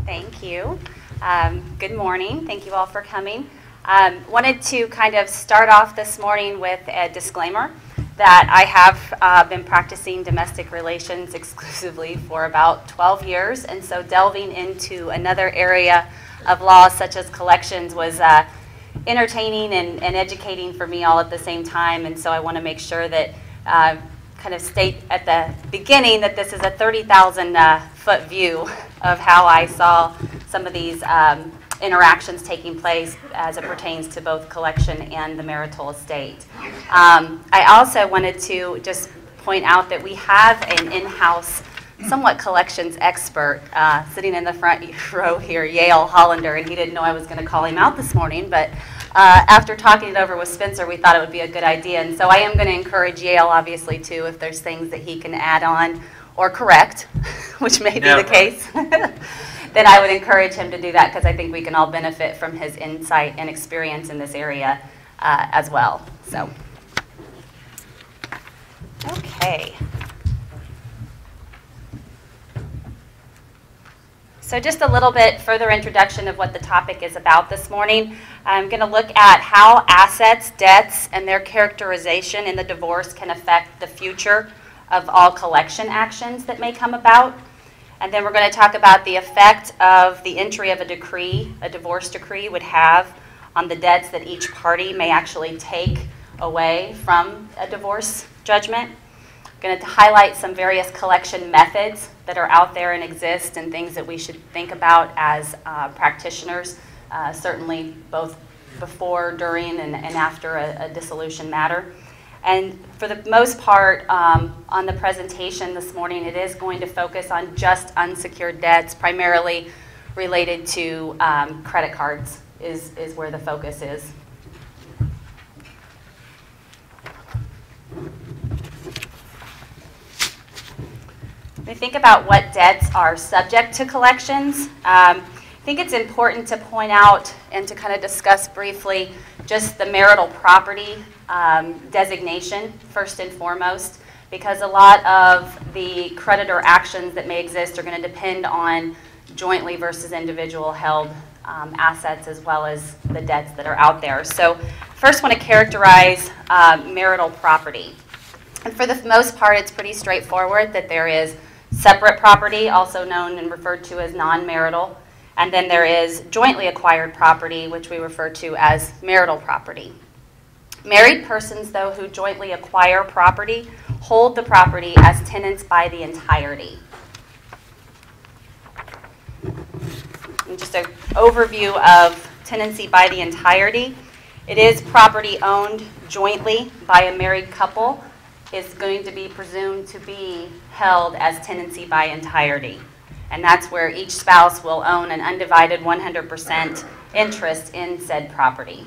Thank you. Good morning. Thank you all for coming. Wanted to kind of start off this morning with a disclaimer that I have been practicing domestic relations exclusively for about 12 years, and so delving into another area of law such as collections was entertaining and educating for me all at the same time, and so I want to make sure that kind of state at the beginning that this is a 30,000 foot view of how I saw some of these interactions taking place as it pertains to both collection and the marital estate. I also wanted to just point out that we have an in-house somewhat collections expert sitting in the front row here, Yale Hollander, and he didn't know I was going to call him out this morning, but after talking it over with Spencer, we thought it would be a good idea, and so I am going to encourage Yale, obviously, too, if there's things that he can add on or correct, which may be the case, then I would encourage him to do that because I think we can all benefit from his insight and experience in this area as well. So, okay. So just a little bit further introduction of what the topic is about this morning. I'm going to look at how assets, debts, and their characterization in the divorce can affect the future of all collection actions that may come about. And then we're going to talk about the effect of the entry of a decree, a divorce decree, would have on the debts that each party may actually take away from a divorce judgment. I'm going to highlight some various collection methods that are out there and exist and things that we should think about as practitioners, certainly both before, during, and after a dissolution matter. And for the most part, on the presentation this morning, it is going to focus on just unsecured debts, primarily related to credit cards is where the focus is. When we think about what debts are subject to collections, I think it's important to point out and to kind of discuss briefly just the marital property designation first and foremost, because a lot of the creditor actions that may exist are going to depend on jointly versus individual held assets as well as the debts that are out there. So first want to characterize marital property. And for the most part, it's pretty straightforward that there is separate property, also known and referred to as non-marital, and then there is jointly acquired property, which we refer to as marital property. Married persons, though, who jointly acquire property hold the property as tenants by the entirety. And just an overview of tenancy by the entirety. It is property owned jointly by a married couple is going to be presumed to be held as tenancy by entirety. And that's where each spouse will own an undivided 100% interest in said property.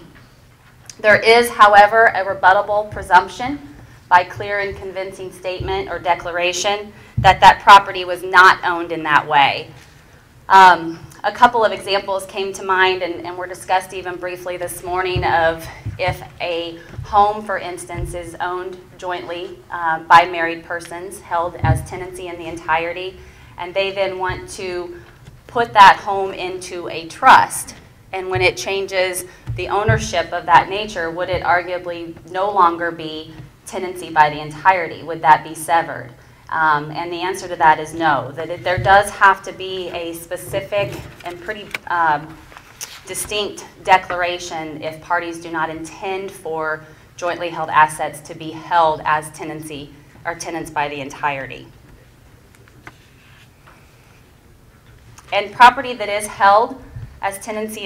There is, however, a rebuttable presumption by clear and convincing statement or declaration that that property was not owned in that way. A couple of examples came to mind and were discussed even briefly this morning of if a home, for instance, is owned jointly by married persons, held as tenancy in the entirety, and they then want to put that home into a trust. And when it changes the ownership of that nature, would it arguably no longer be tenancy by the entirety? Would that be severed? And the answer to that is no, that there does have to be a specific and pretty distinct declaration if parties do not intend for jointly held assets to be held as tenancy or tenants by the entirety. And property that is held as tenancy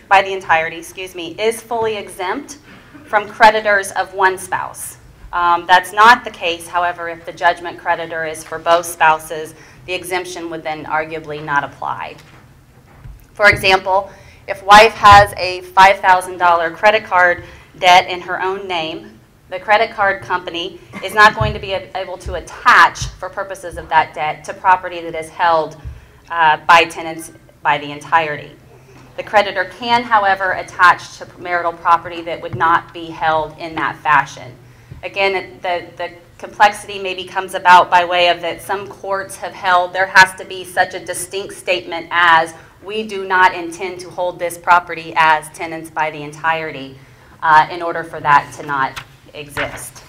by the entirety, is fully exempt from creditors of one spouse. That's not the case, however, if the judgment creditor is for both spouses, the exemption would then arguably not apply. For example, if wife has a $5,000 credit card debt in her own name, the credit card company is not going to be able to attach, for purposes of that debt, to property that is held by tenants by the entirety. The creditor can, however, attach to marital property that would not be held in that fashion. Again, the complexity maybe comes about by way of that some courts have held there has to be such a distinct statement as we do not intend to hold this property as tenants by the entirety in order for that to not exist.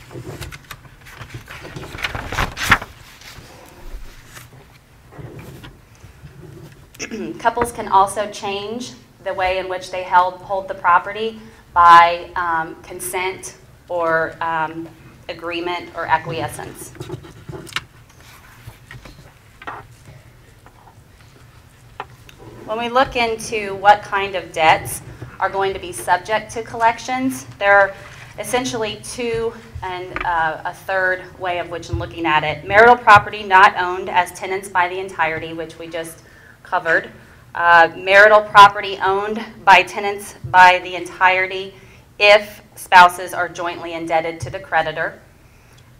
Couples can also change the way in which they hold the property by consent or agreement or acquiescence. When we look into what kind of debts are going to be subject to collections, there are essentially two and a third way of which I'm looking at it. Marital property not owned as tenants by the entirety, which we just covered. Marital property owned by tenants by the entirety if spouses are jointly indebted to the creditor.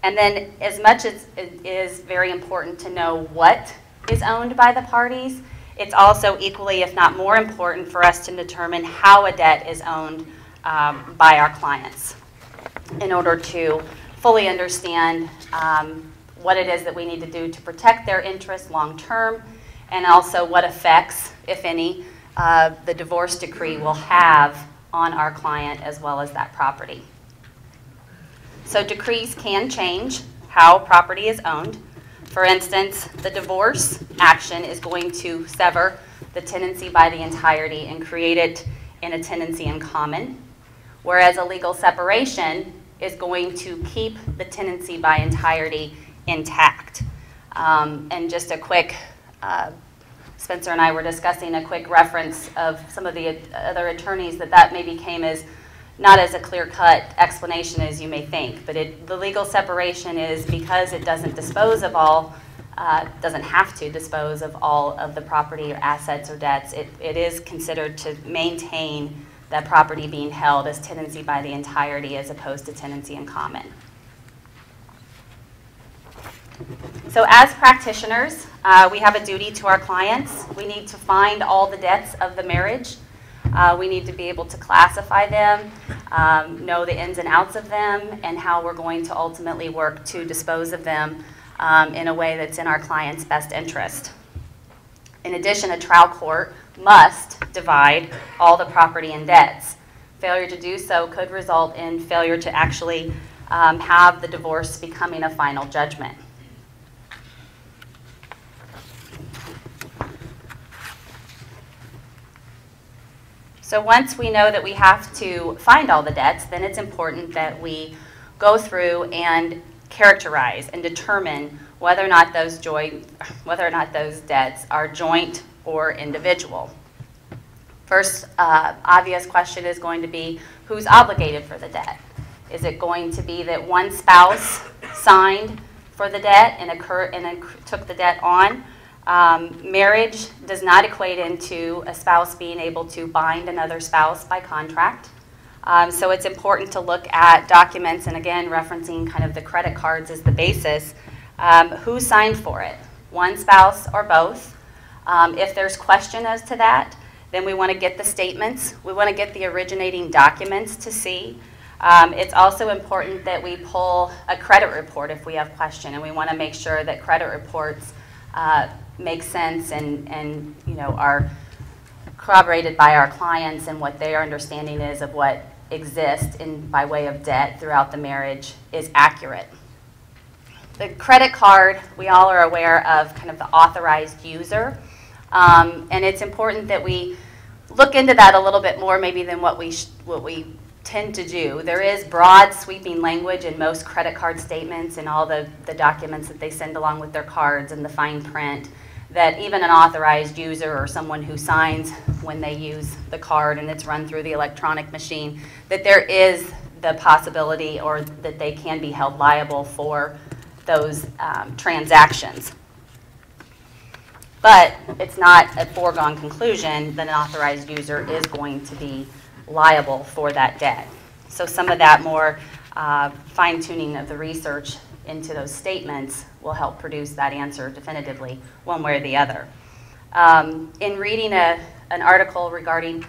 And then as much as it is very important to know what is owned by the parties, it's also equally, if not more important, for us to determine how a debt is owned by our clients in order to fully understand what it is that we need to do to protect their interests long term, and also what effects, if any, the divorce decree will have on our client as well as that property. So decrees can change how property is owned. For instance, the divorce action is going to sever the tenancy by the entirety and create it in a tenancy in common, whereas a legal separation is going to keep the tenancy by entirety intact. And just a quick, Spencer and I were discussing a quick reference of some of the other attorneys that maybe came as not as a clear-cut explanation as you may think, but the legal separation is because it doesn't dispose of all, doesn't have to dispose of all of the property or assets or debts. It is considered to maintain that property being held as tenancy by the entirety as opposed to tenancy in common. So as practitioners, we have a duty to our clients. We need to find all the debts of the marriage. We need to be able to classify them, know the ins and outs of them, and how we're going to ultimately work to dispose of them in a way that's in our client's best interest. In addition, a trial court must divide all the property and debts. Failure to do so could result in failure to actually have the divorce becoming a final judgment. So once we know that we have to find all the debts, then it's important that we go through and characterize and determine whether or not those debts are joint or individual. First obvious question is going to be who's obligated for the debt. Is it going to be that one spouse signed for the debt and took the debt on? Marriage does not equate into a spouse being able to bind another spouse by contract. So it's important to look at documents, and again, referencing kind of the credit cards as the basis. Who signed for it? One spouse or both? If there's question as to that, then we want to get the statements. We want to get the originating documents to see. It's also important that we pull a credit report if we have question, and we want to make sure that credit reports make sense and are corroborated by our clients and what their understanding is of what exists by way of debt throughout the marriage is accurate. The credit card, we all are aware of kind of the authorized user, and it's important that we look into that a little bit more maybe than what we tend to do. There is broad sweeping language in most credit card statements and all the documents that they send along with their cards and the fine print that even an authorized user or someone who signs when they use the card and it's run through the electronic machine, that there is the possibility or that they can be held liable for those transactions. But it's not a foregone conclusion that an authorized user is going to be liable for that debt. So some of that more fine-tuning of the research into those statements will help produce that answer definitively one way or the other. In reading an article regarding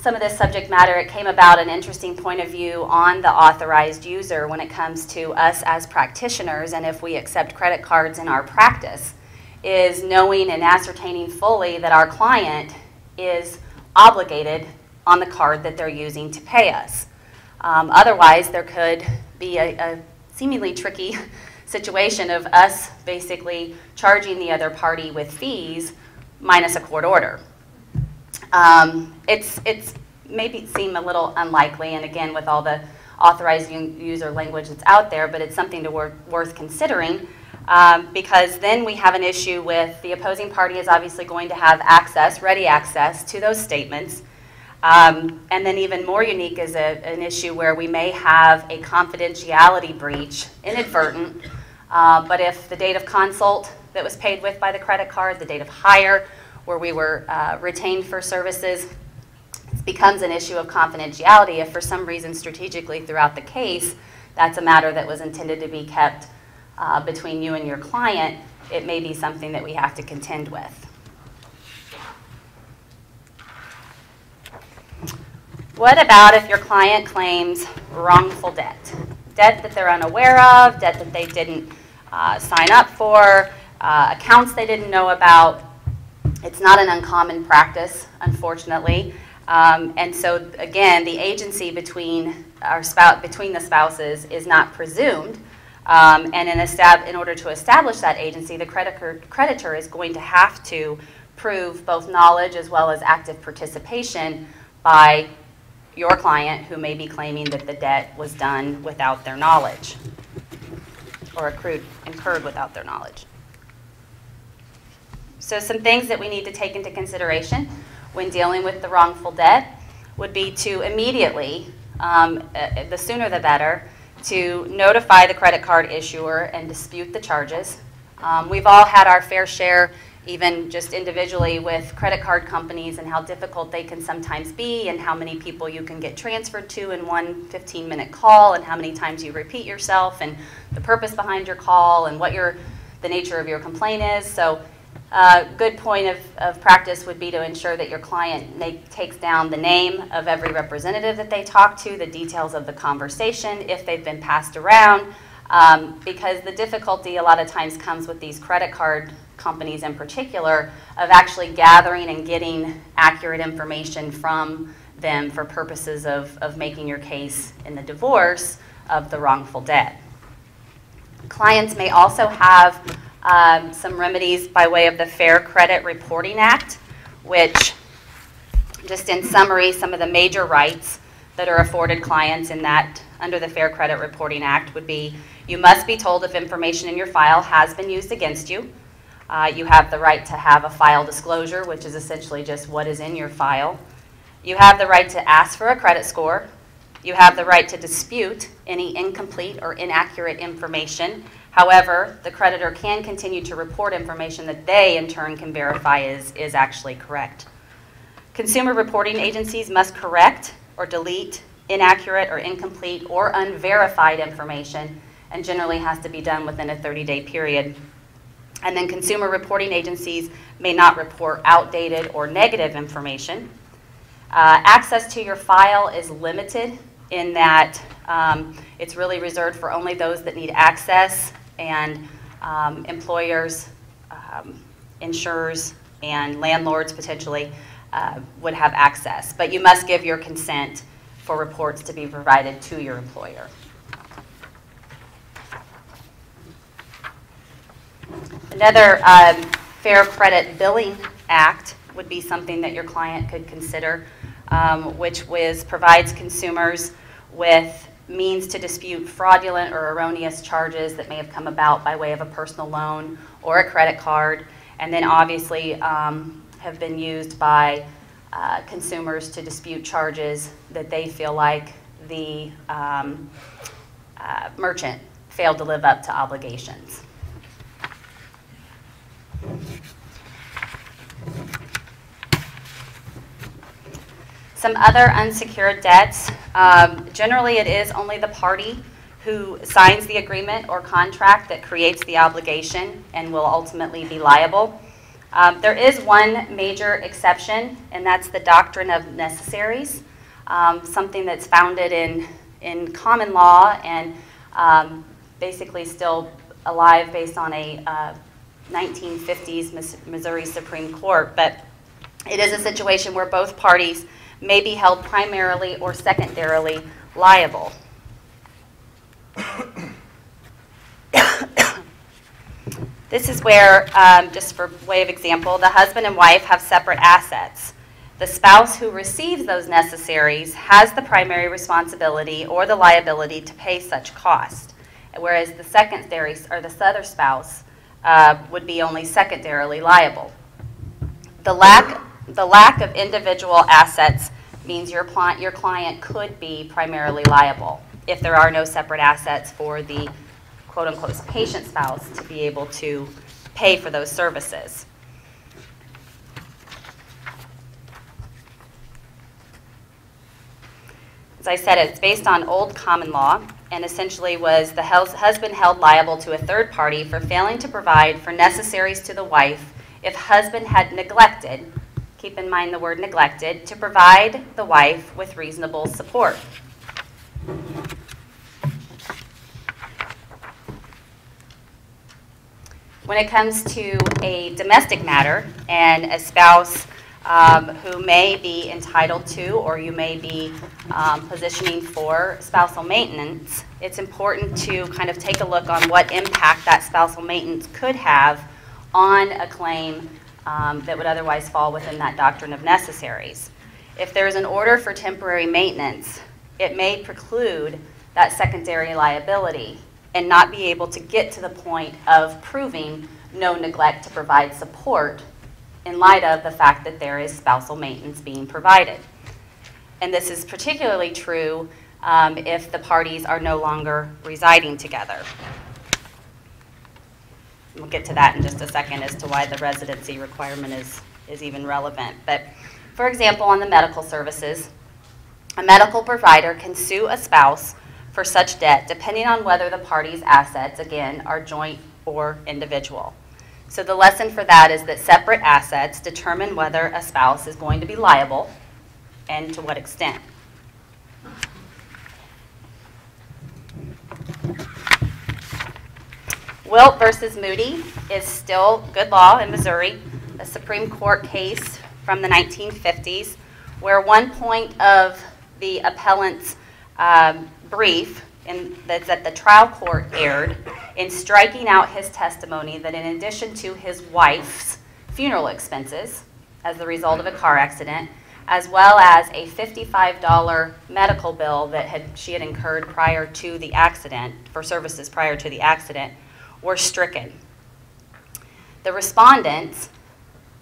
some of this subject matter, it came about an interesting point of view on the authorized user when it comes to us as practitioners and if we accept credit cards in our practice, is knowing and ascertaining fully that our client is obligated on the card that they're using to pay us. Otherwise, there could be a seemingly tricky situation of us basically charging the other party with fees minus a court order. It's maybe seem a little unlikely, and again, with all the authorized user language that's out there, but it's something to worth considering, because then we have an issue with the opposing party is obviously going to have access, ready access to those statements. And then even more unique is an issue where we may have a confidentiality breach, inadvertent, but if the date of consult that was paid with by the credit card, the date of hire, where we were retained for services, it becomes an issue of confidentiality if for some reason strategically throughout the case, that's a matter that was intended to be kept between you and your client, it may be something that we have to contend with. What about if your client claims wrongful debt? Debt that they're unaware of, debt that they didn't sign up for, accounts they didn't know about. It's not an uncommon practice, unfortunately. And so, again, the agency between the spouses is not presumed. And in order to establish that agency, the creditor is going to have to prove both knowledge as well as active participation by your client who may be claiming that the debt was done without their knowledge or incurred without their knowledge. So some things that we need to take into consideration when dealing with the wrongful debt would be to immediately, the sooner the better, to notify the credit card issuer and dispute the charges. We've all had our fair share, even just individually, with credit card companies and how difficult they can sometimes be and how many people you can get transferred to in one 15-minute call and how many times you repeat yourself and the purpose behind your call and what the nature of your complaint is. So a good point of practice would be to ensure that your client takes down the name of every representative that they talk to, the details of the conversation, if they've been passed around, because the difficulty a lot of times comes with these credit card companies in particular of actually gathering and getting accurate information from them for purposes of making your case in the divorce of the wrongful debt. Clients may also have some remedies by way of the Fair Credit Reporting Act, which, just in summary, some of the major rights that are afforded clients in that under the Fair Credit Reporting Act would be you must be told if information in your file has been used against you. You have the right to have a file disclosure, which is essentially just what is in your file. You have the right to ask for a credit score. You have the right to dispute any incomplete or inaccurate information. However, the creditor can continue to report information that they, in turn, can verify is actually correct. Consumer reporting agencies must correct or delete inaccurate or incomplete or unverified information, and generally has to be done within a 30-day period. And then consumer reporting agencies may not report outdated or negative information. Access to your file is limited in that it's really reserved for only those that need access, and employers, insurers, and landlords potentially would have access. But you must give your consent for reports to be provided to your employer. Another Fair Credit Billing Act would be something that your client could consider, which provides consumers with means to dispute fraudulent or erroneous charges that may have come about by way of a personal loan or a credit card, and then obviously have been used by consumers to dispute charges that they feel like the merchant failed to live up to obligations. Some other unsecured debts, generally it is only the party who signs the agreement or contract that creates the obligation and will ultimately be liable. There is one major exception, and that's the doctrine of necessaries, something that's founded in common law and basically still alive based on a 1950s Missouri Supreme Court. But it is a situation where both parties may be held primarily or secondarily liable. This is where, just for way of example, the husband and wife have separate assets. The spouse who receives those necessaries has the primary responsibility or the liability to pay such cost, whereas the secondary or the other spouse would be only secondarily liable. The lack of individual assets means your client could be primarily liable if there are no separate assets for the quote-unquote patient spouse to be able to pay for those services. As I said, it's based on old common law and essentially was the husband held liable to a third party for failing to provide for necessaries to the wife if husband had neglected, keep in mind the word neglected, to provide the wife with reasonable support. When it comes to a domestic matter and a spouse who may be entitled to or you may be positioning for spousal maintenance, it's important to kind of take a look on what impact that spousal maintenance could have on a claim that would otherwise fall within that doctrine of necessaries. If there is an order for temporary maintenance, it may preclude that secondary liability and not be able to get to the point of proving no neglect to provide support in light of the fact that there is spousal maintenance being provided. And this is particularly true if the parties are no longer residing together. We'll get to that in just a second as to why the residency requirement is even relevant. But for example, on the medical services, a medical provider can sue a spouse for such debt depending on whether the parties' assets, again, are joint or individual. So the lesson for that is that separate assets determine whether a spouse is going to be liable and to what extent. Wilt versus Moody is still good law in Missouri, a Supreme Court case from the 1950s, where one point of the appellant's brief that the trial court aired in striking out his testimony that in addition to his wife's funeral expenses as the result of a car accident, as well as a $55 medical bill that she had incurred prior to the accident, for services prior to the accident, were stricken. The respondents,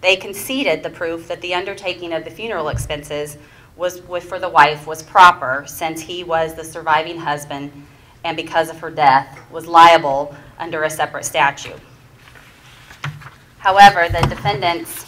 they conceded the proof that the undertaking of the funeral expenses for the wife was proper, since he was the surviving husband and because of her death was liable under a separate statute. However, the defendants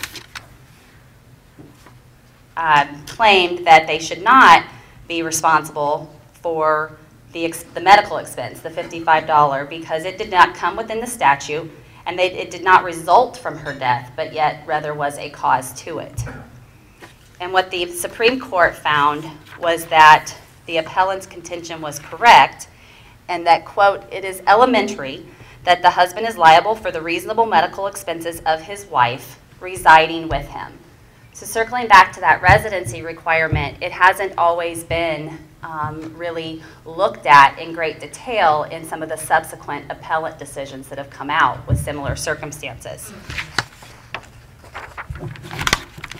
claimed that they should not be responsible for the medical expense, the $55, because it did not come within the statute and it did not result from her death, but yet rather was a cause to it. And what the Supreme Court found was that the appellant's contention was correct and that, quote, it is elementary that the husband is liable for the reasonable medical expenses of his wife residing with him. So circling back to that residency requirement, it hasn't always been really looked at in great detail in some of the subsequent appellate decisions that have come out with similar circumstances.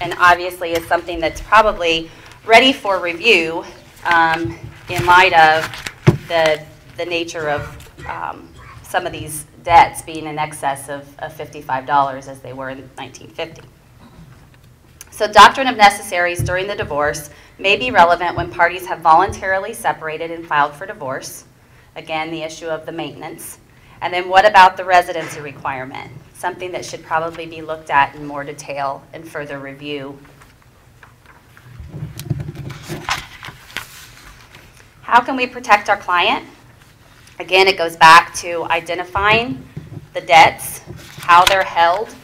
And obviously is something that's probably ready for review in light of the nature of some of these debts being in excess of $55 as they were in 1950. So doctrine of necessaries during the divorce may be relevant when parties have voluntarily separated and filed for divorce. Again, the issue of the maintenance. And then what about the residency requirement? Something that should probably be looked at in more detail and further review. How can we protect our client? Again, it goes back to identifying the debts, how they're held,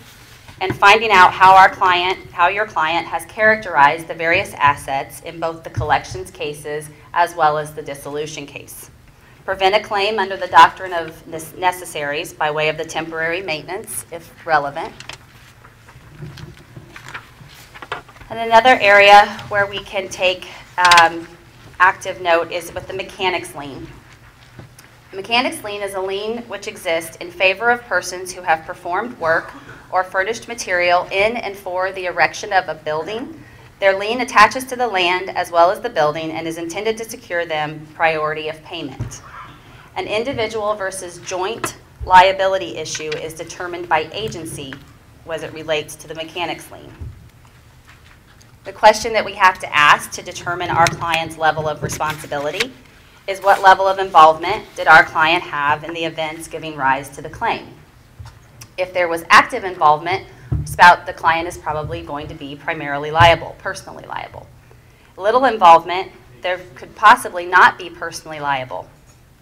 and finding out how your client has characterized the various assets in both the collections cases as well as the dissolution case. Prevent a claim under the doctrine of necessaries by way of the temporary maintenance, if relevant. And another area where we can take active note is with the mechanics lien. Mechanics lien is a lien which exists in favor of persons who have performed work or furnished material in and for the erection of a building. Their lien attaches to the land as well as the building and is intended to secure them priority of payment. An individual versus joint liability issue is determined by agency as it relates to the mechanics lien. The question that we have to ask to determine our client's level of responsibility is what level of involvement did our client have in the events giving rise to the claim. If there was active involvement, the client is probably going to be primarily liable, personally liable. Little involvement, there could possibly not be personally liable,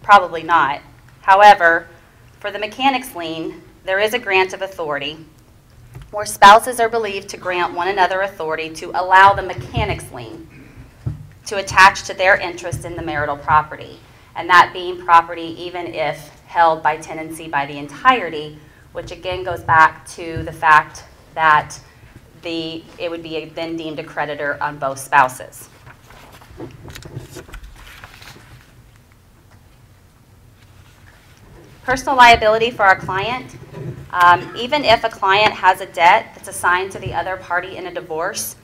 probably not. However, for the mechanics lien, there is a grant of authority where spouses are believed to grant one another authority to allow the mechanics lien to attach to their interest in the marital property, and that being property even if held by tenancy by the entirety, which again goes back to the fact that it would be then deemed a creditor on both spouses. Personal liability for our client. Even if a client has a debt that's assigned to the other party in a divorce,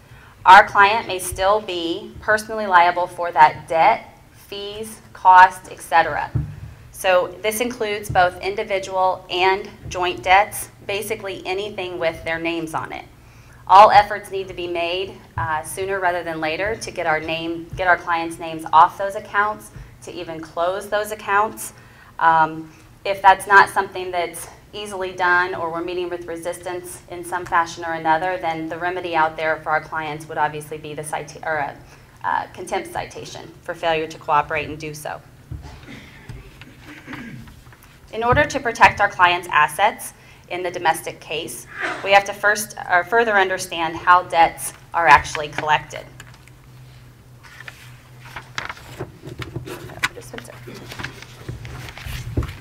our client may still be personally liable for that debt, fees, costs, etc. So this includes both individual and joint debts, basically anything with their names on it. All efforts need to be made sooner rather than later to get our clients' names off those accounts, to even close those accounts. If that's not something that's easily done or we're meeting with resistance in some fashion or another, then the remedy out there for our clients would obviously be the contempt citation for failure to cooperate and do so. In order to protect our clients' assets in the domestic case, we have to first or further understand how debts are actually collected.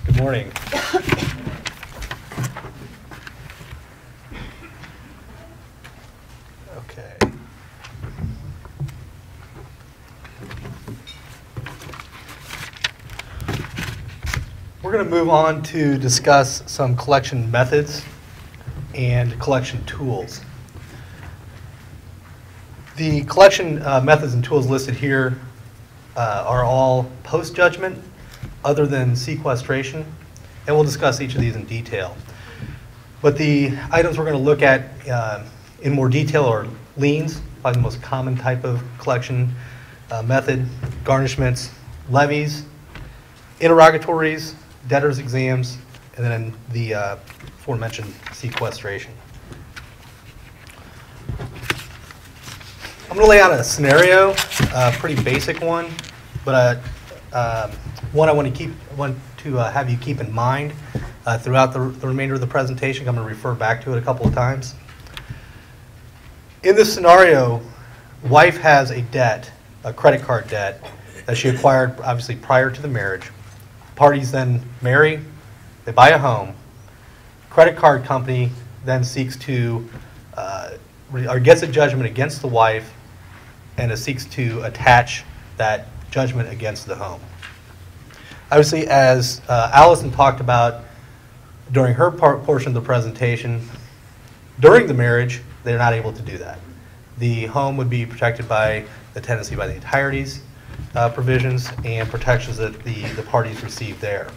Good morning. Okay. We're going to move on to discuss some collection methods and collection tools. The collection methods and tools listed here are all post-judgment, other than sequestration, and we'll discuss each of these in detail. But the items we're going to look at in more detail are liens, probably the most common type of collection method, garnishments, levies, interrogatories, debtors' exams, and then the aforementioned sequestration. I'm going to lay out a scenario, a pretty basic one, but one I want to have you keep in mind throughout the remainder of the presentation. I'm going to refer back to it a couple of times. In this scenario, wife has a debt, a credit card debt, that she acquired obviously prior to the marriage. Parties then marry, they buy a home. Credit card company then seeks to, or gets a judgment against the wife and it seeks to attach that judgment against the home. Obviously, as Allison talked about during her portion of the presentation, during the marriage, they're not able to do that. The home would be protected by the tenancy by the entireties provisions and protections that the parties receive there.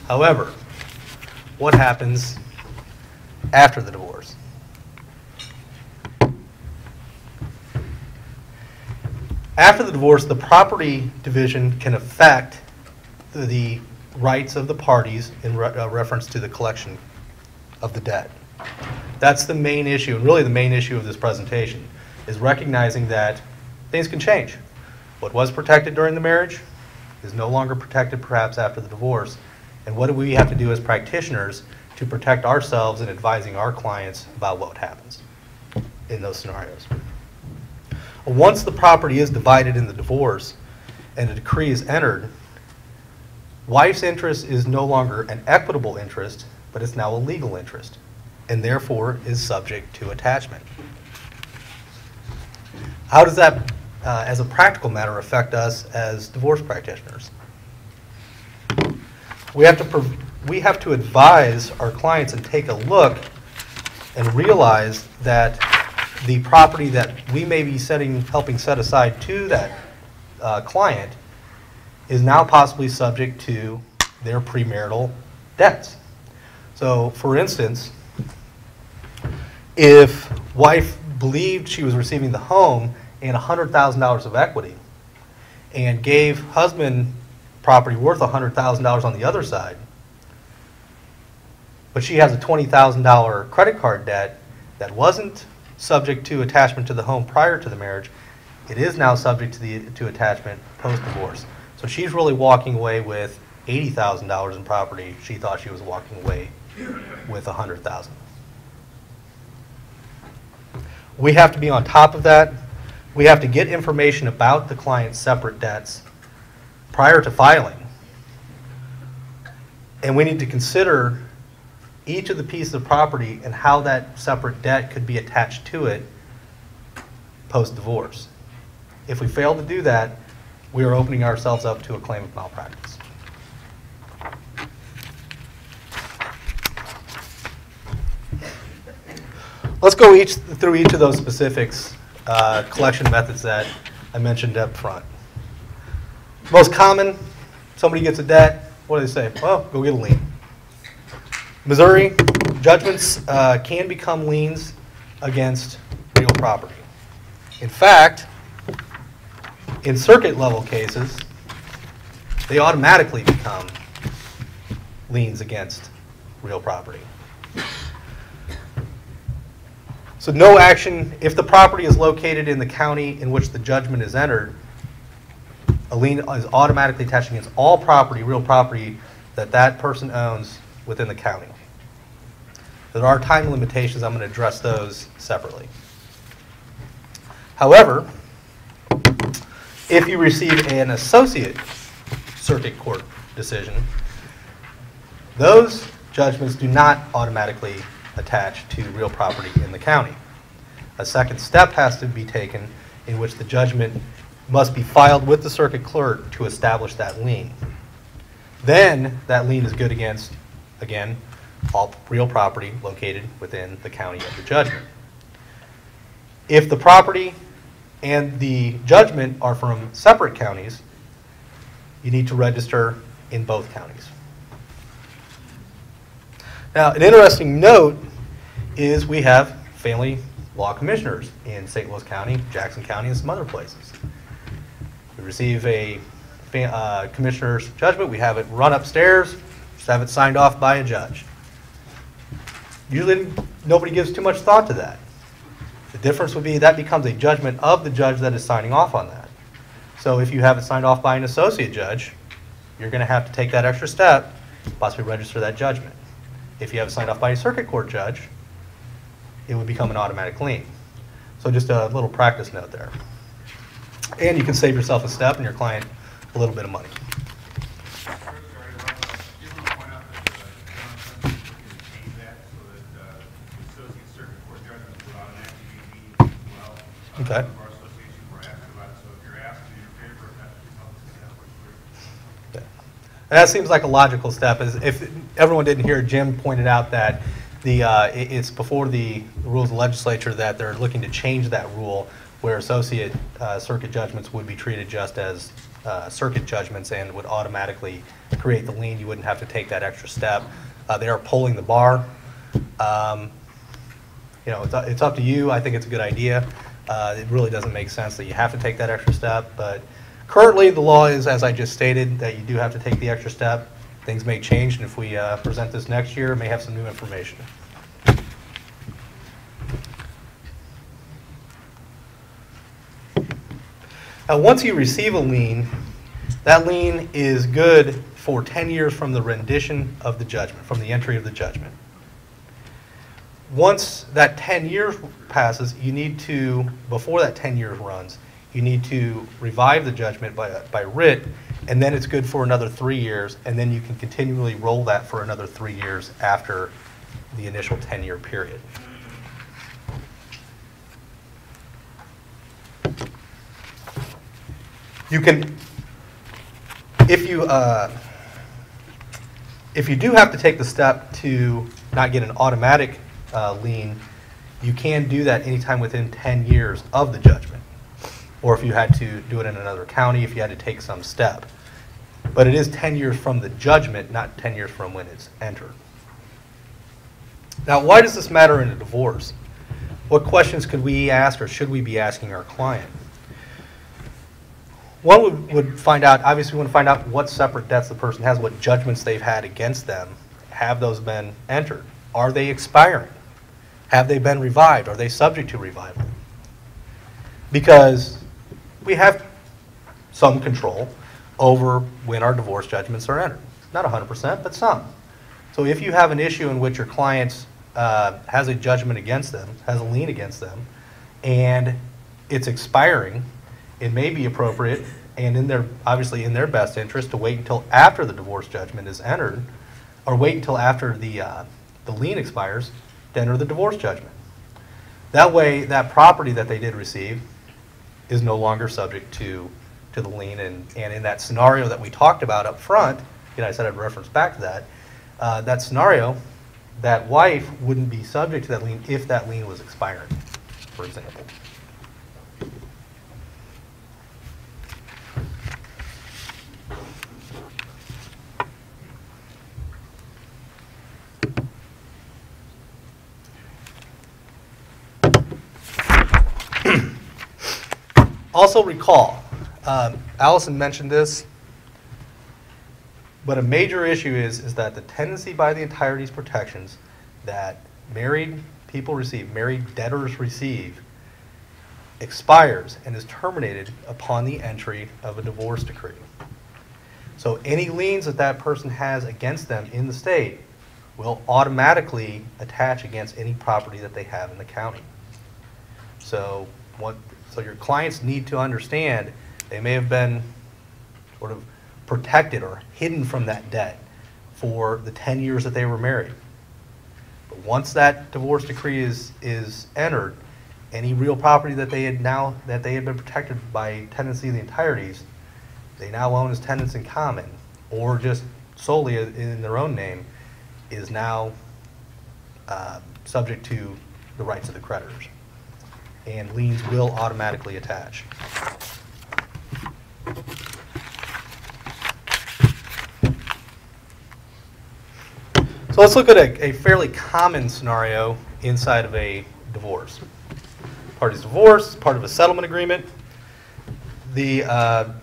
However, what happens after the divorce? After the divorce, the property division can affect the rights of the parties in reference to the collection of the debt. That's the main issue, and really the main issue of this presentation, is recognizing that things can change. What was protected during the marriage is no longer protected perhaps after the divorce, and what do we have to do as practitioners to protect ourselves in advising our clients about what happens in those scenarios. Once the property is divided in the divorce and a decree is entered, wife's interest is no longer an equitable interest, but it's now a legal interest, and therefore is subject to attachment. How does that, as a practical matter, affect us as divorce practitioners? We have to advise our clients and take a look and realize that the property that we may be helping set aside to that client is now possibly subject to their premarital debts. So, for instance, if wife believed she was receiving the home and $100,000 of equity and gave husband property worth $100,000 on the other side, but she has a $20,000 credit card debt that wasn't subject to attachment to the home prior to the marriage, it is now subject to attachment post-divorce. So she's really walking away with $80,000 in property. She thought she was walking away with $100,000. We have to be on top of that. We have to get information about the client's separate debts prior to filing. And we need to consider each of the pieces of property and how that separate debt could be attached to it post-divorce. If we fail to do that, we are opening ourselves up to a claim of malpractice. Let's go through each of those specifics, collection methods that I mentioned up front. Most common, somebody gets a debt, what do they say? Well, go get a lien. Missouri, judgments can become liens against real property. In fact, in circuit level cases, they automatically become liens against real property. So no action, if the property is located in the county in which the judgment is entered, a lien is automatically attached against all property, real property, that person owns within the county. There are time limitations. I'm going to address those separately. However, if you receive an associate circuit court decision, those judgments do not automatically attach to real property in the county. A second step has to be taken in which the judgment must be filed with the circuit clerk to establish that lien. Then that lien is good against, again, all real property located within the county of the judgment. If the property and the judgment are from separate counties, you need to register in both counties. Now, an interesting note is we have family law commissioners in St. Louis County, Jackson County, and some other places. We receive a commissioner's judgment, we have it run upstairs, just have it signed off by a judge. Usually nobody gives too much thought to that. The difference would be that becomes a judgment of the judge that is signing off on that. So if you have it signed off by an associate judge, you're going to have to take that extra step, possibly register that judgment. If you have it signed off by a circuit court judge, it would become an automatic lien. So just a little practice note there. And you can save yourself a step and your client a little bit of money. Okay. That seems like a logical step. If everyone didn't hear, Jim pointed out that it's before the rules of legislature that they're looking to change that rule where associate circuit judgments would be treated just as circuit judgments and would automatically create the lien. You wouldn't have to take that extra step. They are pulling the bar. It's up to you. I think it's a good idea. It really doesn't make sense that you have to take that extra step, but currently the law is, as I just stated, that you do have to take the extra step. Things may change, and if we present this next year, may have some new information. Now, once you receive a lien, that lien is good for 10 years from the rendition of the judgment, from the entry of the judgment. once that 10 years passes, you need to, before that 10 years runs, you need to revive the judgment by writ, and then it's good for another 3 years, and then you can continually roll that for another 3 years after the initial 10-year period. You can, if you do have to take the step to not get an automatic lien, you can do that anytime within 10 years of the judgment, or if you had to do it in another county, if you had to take some step. But it is 10 years from the judgment, not 10 years from when it's entered. Now, why does this matter in a divorce? What questions could we ask, or should we be asking our client? One would find out, obviously we want to find out what separate debts the person has, what judgments they've had against them. Have those been entered? Are they expiring? Have they been revived? Are they subject to revival? Because we have some control over when our divorce judgments are entered. Not 100%, but some. So if you have an issue in which your client has a judgment against them, has a lien against them, and it's expiring, it may be appropriate and obviously in their best interest to wait until after the divorce judgment is entered, or wait until after the lien expires to enter the divorce judgment. That way, that property that they did receive is no longer subject to the lien, and in that scenario that we talked about up front, I said I'd reference back to that, that scenario, that wife wouldn't be subject to that lien if that lien was expiring, for example. Also recall, Allison mentioned this, but a major issue is that the tenancy by the entirety's protections that married people receive, married debtors receive, expires and is terminated upon the entry of a divorce decree. So any liens that that person has against them in the state will automatically attach against any property that they have in the county. So your clients need to understand they may have been sort of protected or hidden from that debt for the 10 years that they were married. But once that divorce decree is entered, any real property that they had been protected by tenancy of the entireties, they now own as tenants in common, or just solely in their own name, is now subject to the rights of the creditors. And liens will automatically attach. So let's look at a fairly common scenario inside of a divorce. Parties divorce, part of a settlement agreement. The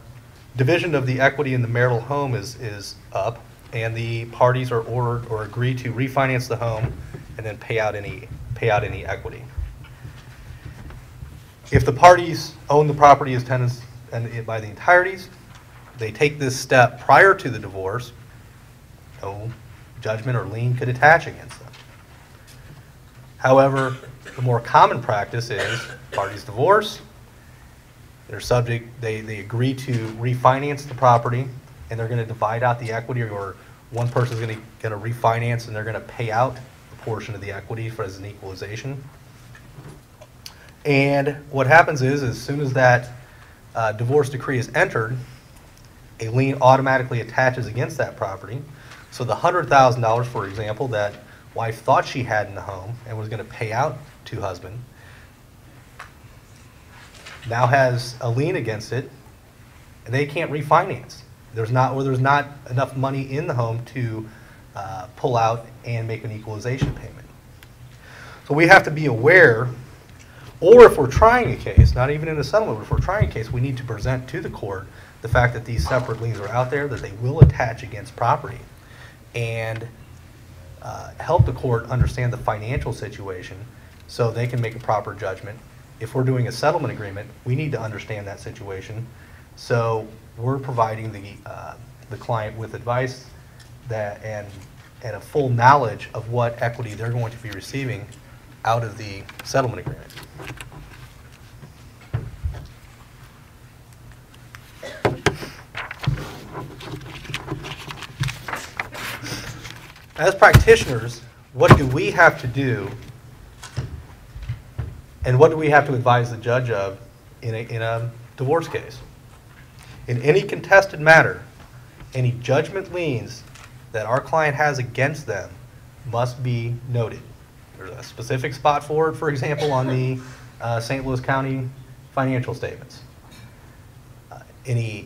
division of the equity in the marital home is up, and the parties are ordered or agree to refinance the home and then pay out any equity. If the parties own the property as tenants and by the entireties, they take this step prior to the divorce, no judgment or lien could attach against them. However, the more common practice is parties divorce, they agree to refinance the property, and they're going to divide out the equity, or one person is going to refinance and they're going to pay out a portion of the equity as an equalization. And what happens is, as soon as that divorce decree is entered, a lien automatically attaches against that property. So the $100,000, for example, that wife thought she had in the home and was going to pay out to husband, now has a lien against it, and they can't refinance. There's not enough money in the home to pull out and make an equalization payment. So we have to be aware. Or if we're trying a case, not even in a settlement, but if we're trying a case, we need to present to the court the fact that these separate liens are out there, that they will attach against property, and help the court understand the financial situation so they can make a proper judgment. If we're doing a settlement agreement, we need to understand that situation. So we're providing the client with advice and a full knowledge of what equity they're going to be receiving out of the settlement agreement. As practitioners, what do we have to do, and what do we have to advise the judge of in a divorce case? In any contested matter, any judgment liens that our client has against them must be noted. There's a specific spot for it, for example, on the St. Louis County financial statements. Any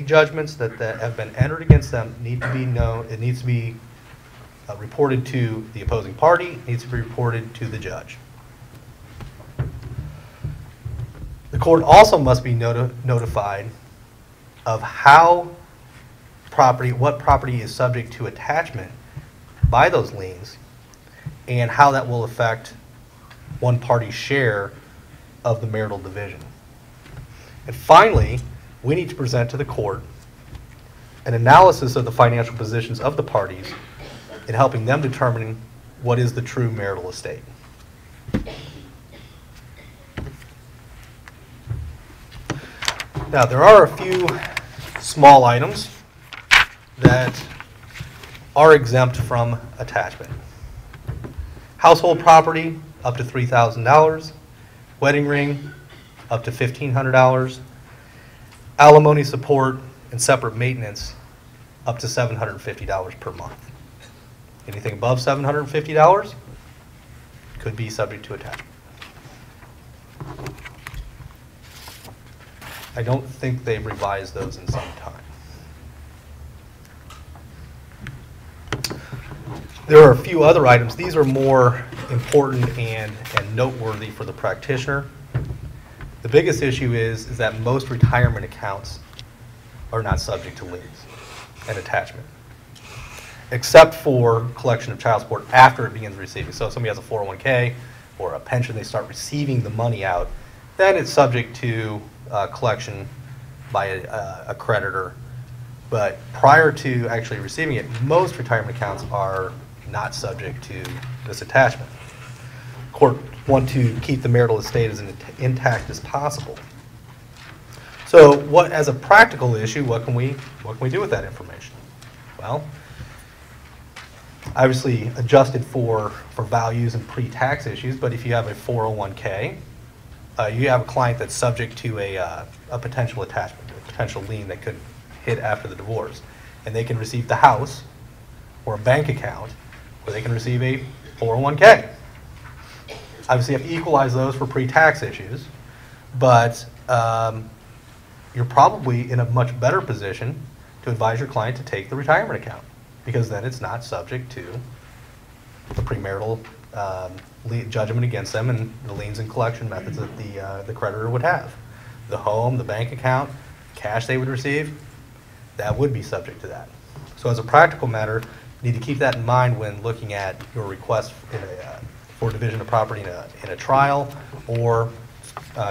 judgments that have been entered against them need to be known. It needs to be reported to the opposing party. It needs to be reported to the judge. The court also must be notified of what property is subject to attachment by those liens, and how that will affect one party's share of the marital division. And finally, we need to present to the court an analysis of the financial positions of the parties in helping them determine what is the true marital estate. Now, there are a few small items that are exempt from attachment. Household property, up to $3,000. Wedding ring, up to $1,500. Alimony support and separate maintenance, up to $750 per month. Anything above $750 could be subject to attachment. I don't think they've revised those in some time. There are a few other items. These are more important and noteworthy for the practitioner. The biggest issue is that most retirement accounts are not subject to liens and attachment, except for collection of child support after it begins receiving. So if somebody has a 401k or a pension, they start receiving the money out, then it's subject to collection by a creditor. But prior to actually receiving it, most retirement accounts are not subject to this attachment. Court want to keep the marital estate as intact as possible. So as a practical issue, what can we do with that information? Well, obviously adjusted for values and pre-tax issues, but if you have a 401k, you have a client that's subject to a potential attachment, a potential lien that could hit after the divorce, and they can receive the house or a bank account, or they can receive a 401k. Obviously, you have to equalize those for pre-tax issues, but you're probably in a much better position to advise your client to take the retirement account, because then it's not subject to the premarital judgment against them and the liens and collection methods that the creditor would have. The home, the bank account, cash they would receive, that would be subject to that. So as a practical matter, you need to keep that in mind when looking at your request for division of property in a trial or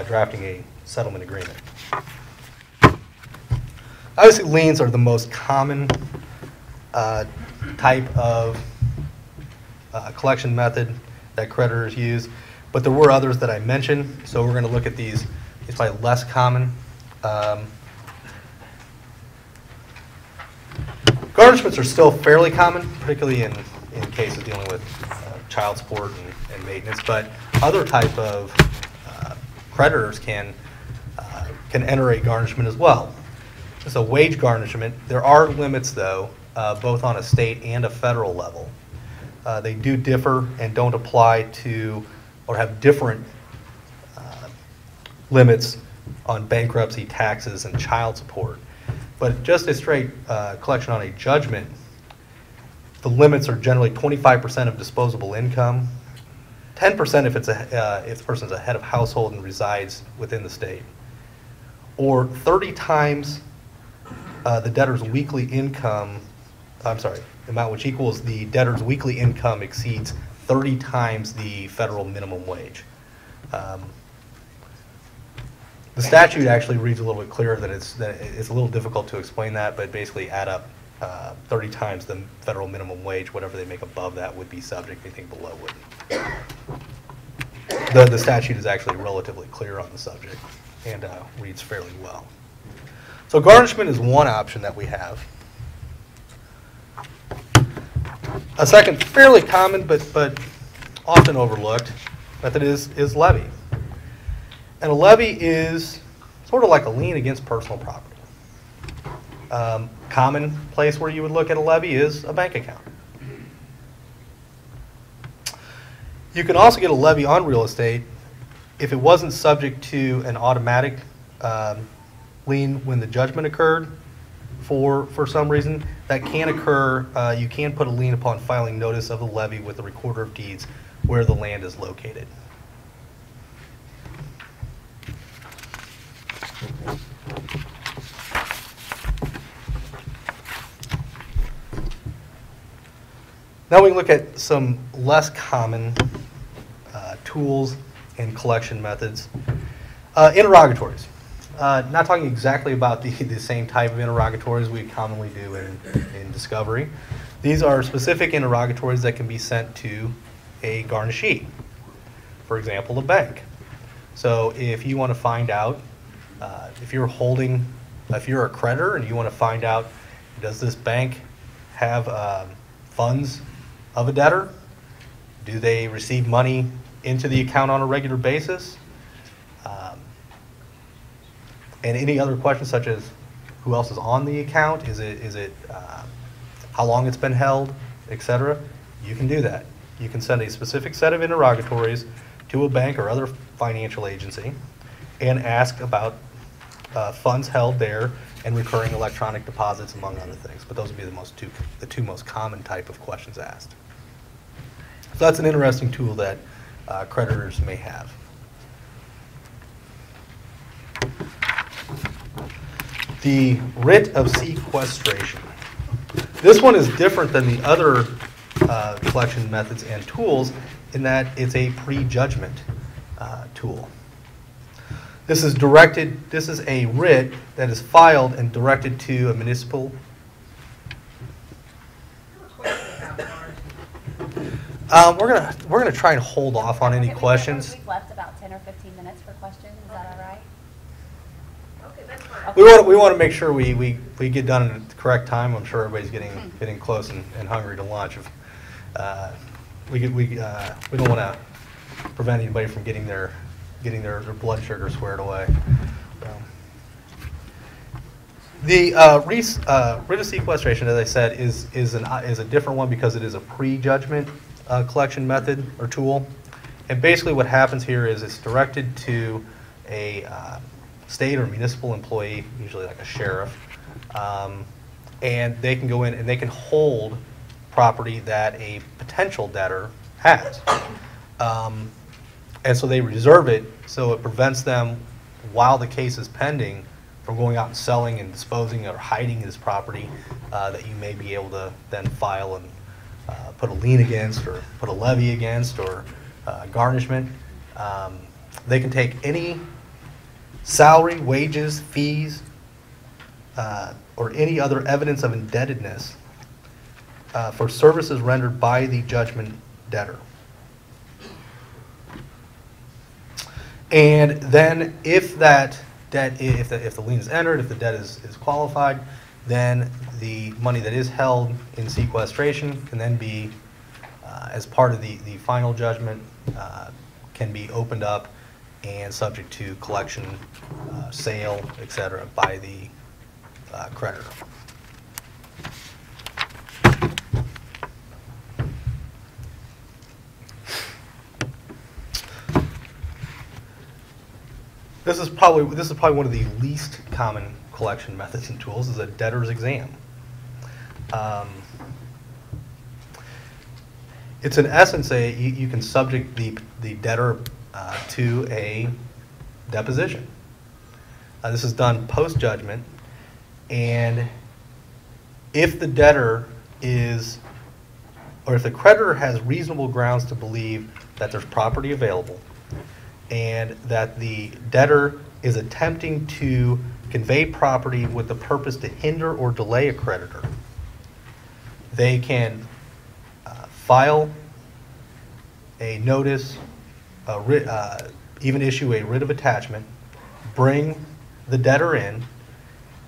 drafting a settlement agreement. Obviously, liens are the most common type of collection method that creditors use, but there were others that I mentioned, so we're going to look at these. It's probably less common. Garnishments are still fairly common, particularly in cases dealing with child support and maintenance, but other type of creditors can enter a garnishment as well. So wage garnishment, there are limits though, both on a state and a federal level. They do differ and don't apply to or have different limits on bankruptcy, taxes, and child support. But just a straight collection on a judgment, the limits are generally 25% of disposable income, 10% if the person's a head of household and resides within the state, or 30 times the debtor's weekly income, the amount which equals the debtor's weekly income exceeds 30 times the federal minimum wage. The statute actually reads a little bit clearer that it's a little difficult to explain that, but basically add up 30 times the federal minimum wage. Whatever they make above that would be subject. Anything below wouldn't. The statute is actually relatively clear on the subject and reads fairly well. So garnishment is one option that we have. A second fairly common but often overlooked method is levy. And a levy is sort of like a lien against personal property. Common place where you would look at a levy is a bank account. You can also get a levy on real estate if it wasn't subject to an automatic lien when the judgment occurred for some reason. That can occur. You can put a lien upon filing notice of the levy with the recorder of deeds where the land is located. Now we can look at some less common tools and collection methods. Interrogatories. Not talking exactly about the same type of interrogatories we commonly do in discovery. These are specific interrogatories that can be sent to a garnishee, for example, the bank. So if you want to find out, if you're a creditor and you want to find out, does this bank have funds of a debtor? Do they receive money into the account on a regular basis? And any other questions such as who else is on the account? Is it how long it's been held, etc. You can do that. You can send a specific set of interrogatories to a bank or other financial agency and ask about funds held there and recurring electronic deposits, among other things. But those would be the two most common type of questions asked. So that's an interesting tool that creditors may have. The writ of sequestration. This one is different than the other collection methods and tools in that it's a pre-judgment tool. This is a writ that is filed and directed to a municipal. We're gonna try and hold off on any questions. We've left about 10 or 15 minutes for questions. Is that all right? Okay, that's fine. We want to make sure we get done at the correct time. I'm sure everybody's getting close and hungry to lunch. We don't want to prevent anybody from getting their blood sugar squared away. The writ of sequestration, as I said, is a different one because it is a pre-judgment collection method or tool. And basically what happens here is it's directed to a state or municipal employee, usually like a sheriff, and they can go in and they can hold property that a potential debtor has. And so they reserve it so it prevents them, while the case is pending, from going out and selling and disposing or hiding this property that you may be able to then file and put a lien against or put a levy against or garnishment. They can take any salary, wages, fees, or any other evidence of indebtedness for services rendered by the judgment debtor. And then if that debt, if the lien is entered, if the debt is qualified, then the money that is held in sequestration can then be, as part of the final judgment, can be opened up and subject to collection, sale, etc. by the creditor. This is probably one of the least common collection methods and tools is a debtor's exam. It's in essence you can subject the debtor to a deposition. This is done post-judgment, and if the debtor or if the creditor has reasonable grounds to believe that there's property available and that the debtor is attempting to convey property with the purpose to hinder or delay a creditor, they can file a notice, even issue a writ of attachment, bring the debtor in,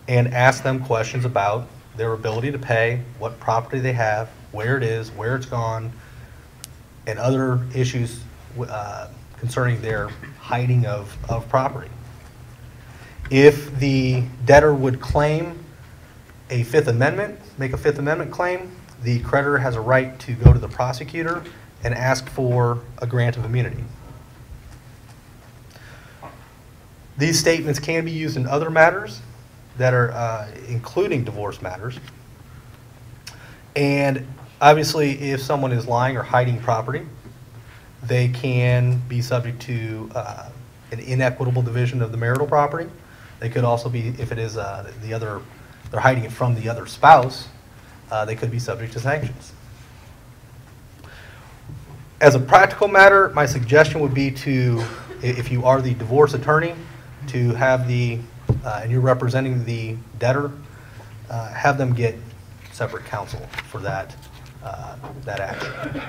and ask them questions about their ability to pay, what property they have, where it is, where it's gone, and other issues concerning their hiding of property. If the debtor would claim a Fifth Amendment, make a Fifth Amendment claim, the creditor has a right to go to the prosecutor and ask for a grant of immunity. These statements can be used in other matters that are including divorce matters. And obviously, if someone is lying or hiding property, they can be subject to an inequitable division of the marital property. They could also be, if it is they're hiding it from the other spouse, they could be subject to sanctions. As a practical matter, my suggestion would be to, if you are the divorce attorney, to have and you're representing the debtor, have them get separate counsel for that action.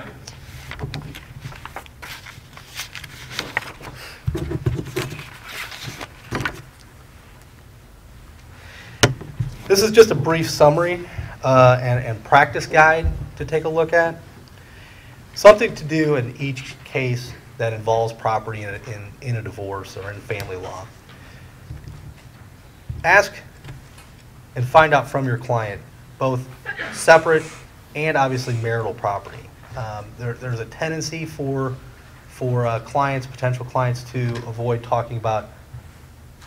This is just a brief summary and practice guide to take a look at. Something to do in each case that involves property in a divorce or in family law. Ask and find out from your client both separate and obviously marital property. There's a tendency for clients, potential clients, to avoid talking about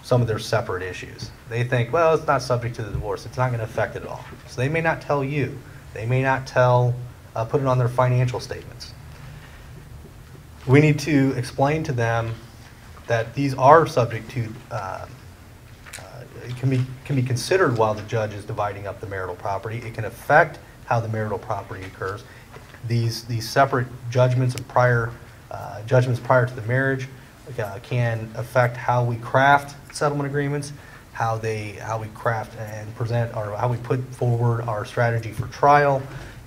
some of their separate issues. They think, well, it's not subject to the divorce. It's not going to affect it at all. So they may not tell you. They may not put it on their financial statements. We need to explain to them that these are subject to, it can be considered while the judge is dividing up the marital property. It can affect how the marital property occurs. These separate judgments and judgments prior to the marriage can affect how we craft settlement agreements, how we craft and present, or how we put forward our strategy for trial.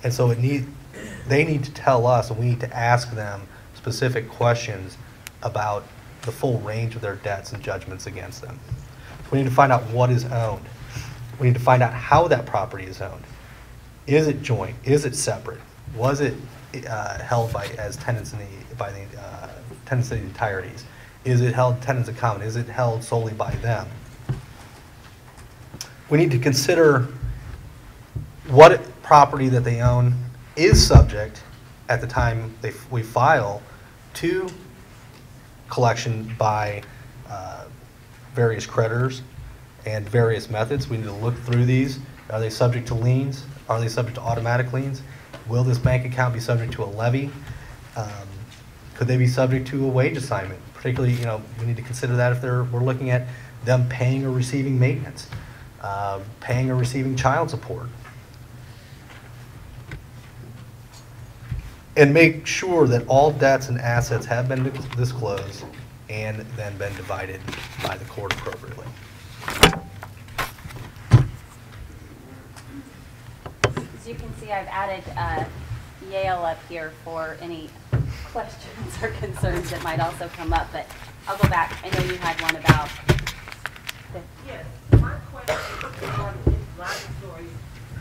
And so they need to tell us, and we need to ask them specific questions about the full range of their debts and judgments against them. We need to find out what is owned. We need to find out how that property is owned. Is it joint? Is it separate? Was it held as tenants by the tenants in the entireties? Is it held tenants in common? Is it held solely by them? We need to consider what property that they own is subject at the time we file to collection by various creditors and various methods. We need to look through these. Are they subject to liens? Are they subject to automatic liens? Will this bank account be subject to a levy? Could they be subject to a wage assignment? Particularly, we need to consider that if we're looking at them paying or receiving maintenance, paying or receiving child support. And make sure that all debts and assets have been disclosed and then been divided by the court appropriately. As you can see, I've added Yale up here for any questions or concerns that might also come up, but I'll go back. I know you had one about Yes, my question is on explanatory.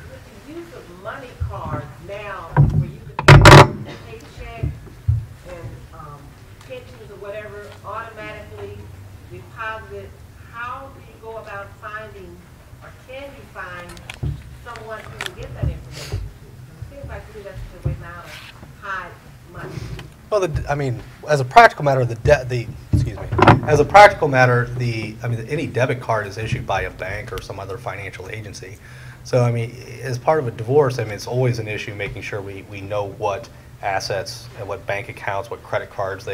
With the use of money cards now, where you can get a paycheck and pensions or whatever automatically deposited, how do you go about finding, or can you find someone who will get that information? It seems like to me that's a way now to hide money. Well, as a practical matter, as a practical matter, any debit card is issued by a bank or some other financial agency. So, as part of a divorce, it's always an issue making sure we know what assets and what bank accounts, what credit cards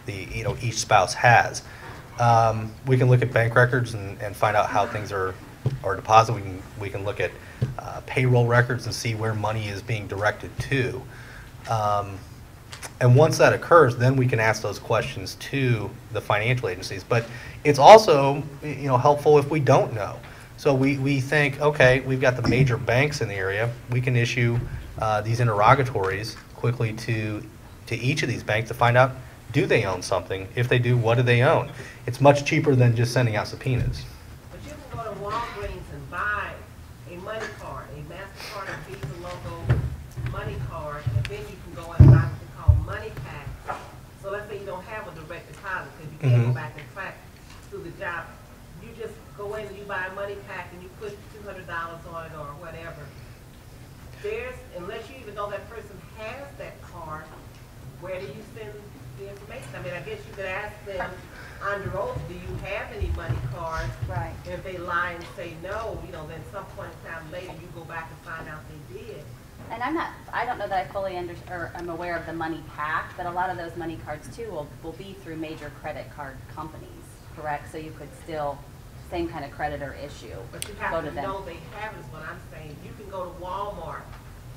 each spouse has. We can look at bank records and find out how things are deposited. We can look at payroll records and see where money is being directed to. And once that occurs, then we can ask those questions to the financial agencies. But it's also, helpful if we don't know. So we think, okay, we've got the major banks in the area. We can issue these interrogatories quickly to each of these banks to find out, do they own something? If they do, what do they own? It's much cheaper than just sending out subpoenas. But you can go to Walgreens and buy a money card, a MasterCard or Visa logo money card, and then you can go and buy what they call money packs. So let's say you don't have a direct deposit because you can't go back and track through the job. You just go in and you buy a money pack and you put $200 on it or whatever. Unless you even know that person has that card, where do you send the information? I mean, I guess you could ask them under oath, do you have any money cards? Right. And if they lie and say no, then some point in time later, you go back and find out they did. And I don't know that I fully I'm aware of the money pack, but a lot of those money cards too will be through major credit card companies, correct? So you could still, same kind of creditor issue, But you go have to to them. know they have is what I'm saying. You can go to Walmart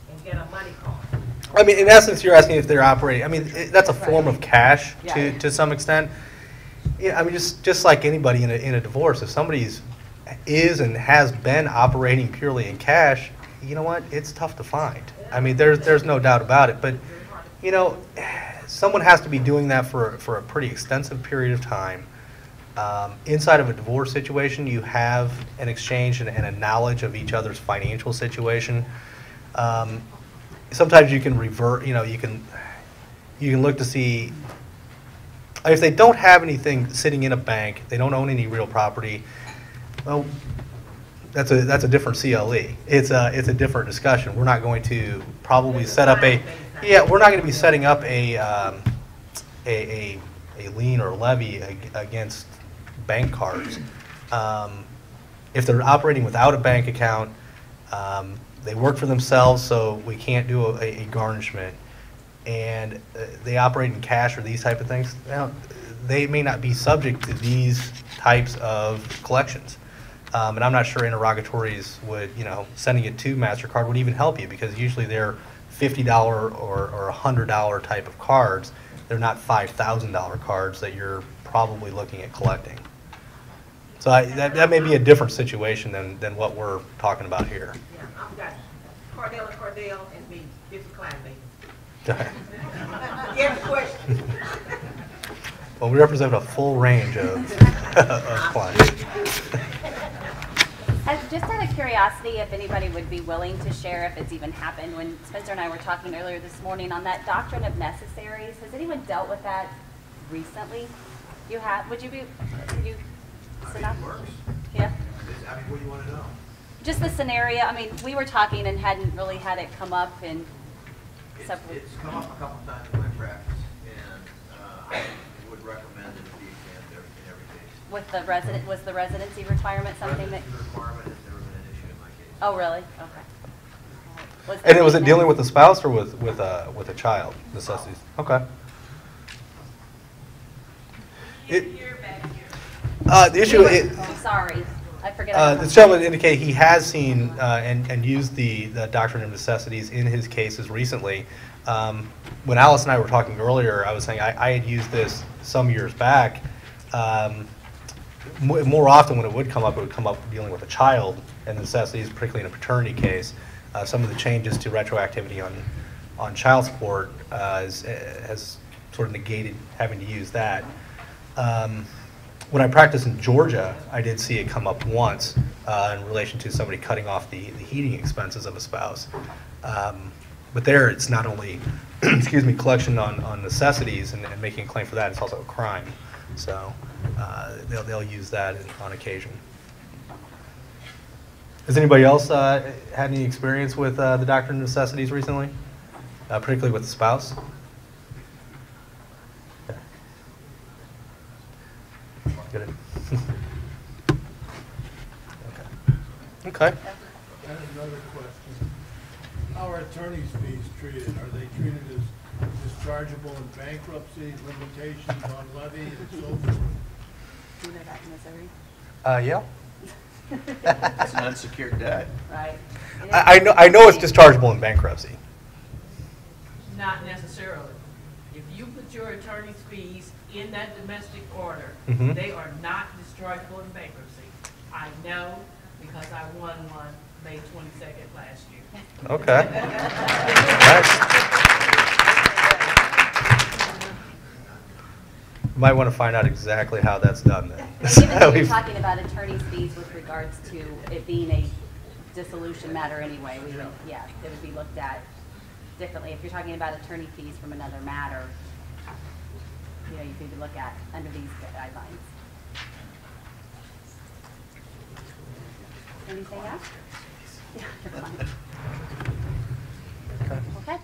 and get a money card. I mean, in essence, you're asking if they're operating. I mean, that's a form of cash Yeah. to some extent. Yeah, I mean, just like anybody in a divorce, if somebody's is and has been operating purely in cash, you know what? It's tough to find. I mean, there's no doubt about it. But someone has to be doing that for a pretty extensive period of time. Inside of a divorce situation, you have an exchange and a knowledge of each other's financial situation. Sometimes you can revert. You can look to see if they don't have anything sitting in a bank, they don't own any real property. Well, that's a different CLE. It's a different discussion. We're not going to probably set up we're not going to be setting up a lien or levy against bank cards. If they're operating without a bank account, they work for themselves, so we can't do a garnishment. And they operate in cash or these type of things. Now, they may not be subject to these types of collections. And I'm not sure interrogatories would, sending it to MasterCard would even help you, because usually they're $50 or $100 type of cards. They're not $5,000 cards that you're probably looking at collecting. So that may be a different situation than what we're talking about here. Yeah, I've got Cordell Cordell and me, different client You have a question? Well, we represent a full range of clients. Just out of curiosity, if anybody would be willing to share if it's even happened, when Spencer and I were talking earlier this morning on that doctrine of necessaries, has anyone dealt with that recently? You have? Would you be? It works. Yeah. I mean, what do you want to know? Just the scenario. I mean, we were talking and hadn't really had it come up in several. It's come up a couple times in my practice, and I would recommend it be examined in every case. With the resident, was the residency requirement something that? Residency requirement has never been an issue in my case. Oh, really? Okay. And was it dealing with the spouse or with a child? Necessities. Okay. The issue. I'm sorry, I forget. This gentleman indicated he has seen and used the doctrine of necessities in his cases recently. When Alice and I were talking earlier, I was saying I had used this some years back. More often when it would come up dealing with a child and necessities, particularly in a paternity case. Some of the changes to retroactivity on child support has sort of negated having to use that. When I practiced in Georgia, I did see it come up once in relation to somebody cutting off the heating expenses of a spouse. But there, it's not only, collection on necessities and making a claim for that, it's also a crime. So they'll use that on occasion. Has anybody else had any experience with the doctrine of necessities recently, particularly with the spouse? Good. Okay. I have another question. How are attorney's fees treated? Are they treated as dischargeable in bankruptcy, limitations on levy, and so forth? Do you know that in Missouri? Yeah. It's an unsecured debt. Right. I know it's dischargeable in bankruptcy. Not necessarily. If you put your attorney's fees in that domestic order, Mhm. they are not dischargeable in bankruptcy. I know because I won one May 22nd last year. Okay. Nice. You might want to find out exactly how that's done then. And given that you're talking about attorney's fees with regards to it being a dissolution matter anyway, we would, yeah, it would be looked at differently. If you're talking about attorney fees from another matter, you know, you could look at under these guidelines. Anything else? Yeah, you're fine. Okay. Okay.